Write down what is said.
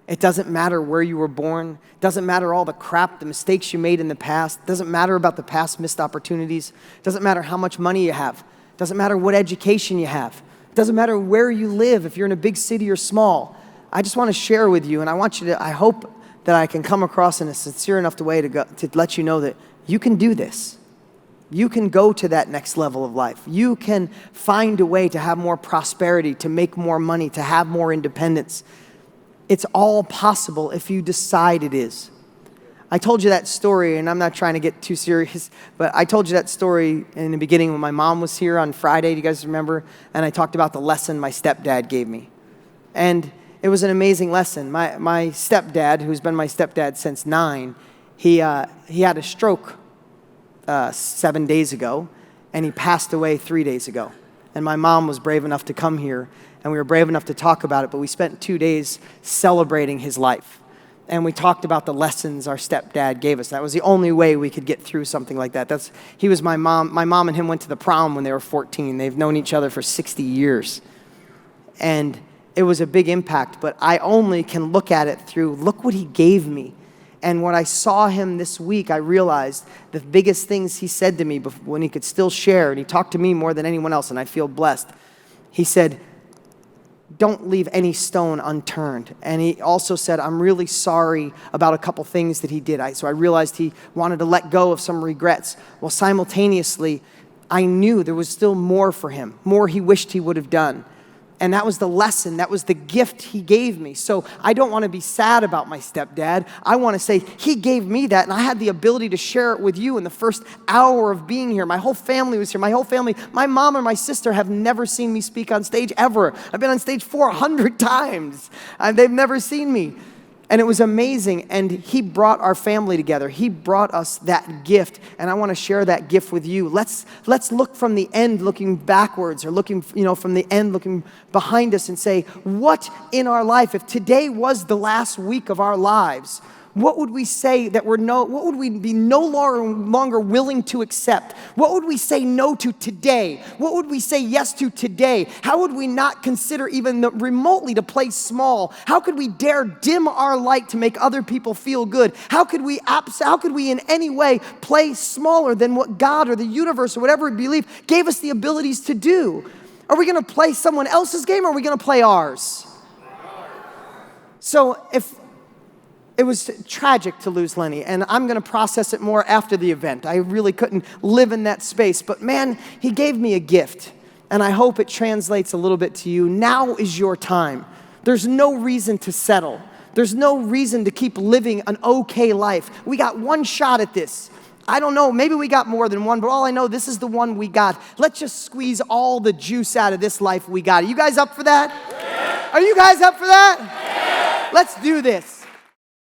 It doesn't matter where you were born. It doesn't matter all the crap, the mistakes you made in the past. It doesn't matter about the past missed opportunities. It doesn't matter how much money you have. It doesn't matter what education you have. It doesn't matter where you live, if you're in a big city or small. I just want to share with you, and I hope that I can come across in a sincere enough way to let you know that you can do this. You can go to that next level of life. You can find a way to have more prosperity, to make more money, to have more independence. It's all possible if you decide it is. I told you that story, and I'm not trying to get too serious, but I told you that story in the beginning when my mom was here on Friday. Do you guys remember? And I talked about the lesson my stepdad gave me. And it was an amazing lesson. My stepdad, who's been my stepdad since 9, he had a stroke 7 days ago, and he passed away 3 days ago. And my mom was brave enough to come here, and we were brave enough to talk about it, but we spent 2 days celebrating his life. And we talked about the lessons our stepdad gave us. That was the only way we could get through something like that. He was my mom. My mom and him went to the prom when they were 14. They've known each other for 60 years. And it was a big impact, but I only can look at it through, look what he gave me. And when I saw him this week, I realized the biggest things he said to me when he could still share, and he talked to me more than anyone else, and I feel blessed. He said, don't leave any stone unturned. And he also said, I'm really sorry about a couple things that he did. So I realized he wanted to let go of some regrets. Well, simultaneously, I knew there was still more for him, more he wished he would have done. And that was the lesson, that was the gift he gave me. So I don't want to be sad about my stepdad. I want to say, he gave me that, and I had the ability to share it with you in the first hour of being here. My whole family was here. My mom and my sister have never seen me speak on stage ever. I've been on stage 400 times. They've never seen me. And it was amazing, and he brought our family together. He brought us that gift, and I want to share that gift with you. Let's look from the end looking backwards, or looking, from the end looking behind us and say, what in our life, if today was the last week of our lives, what would we say what would we be no longer willing to accept? What would we say no to today? What would we say yes to today? How would we not consider even remotely to play small? How could we dare dim our light to make other people feel good? How could we in any way play smaller than what God or the universe or whatever we believe gave us the abilities to do? Are we going to play someone else's game, or are we going to play ours? So it was tragic to lose Lenny, and I'm going to process it more after the event. I really couldn't live in that space, but man, he gave me a gift, and I hope it translates a little bit to you. Now is your time. There's no reason to settle. There's no reason to keep living an okay life. We got one shot at this. I don't know, maybe we got more than one, but all I know, this is the one we got. Let's just squeeze all the juice out of this life we got. Are you guys up for that? Yeah. Are you guys up for that? Yeah. Let's do this.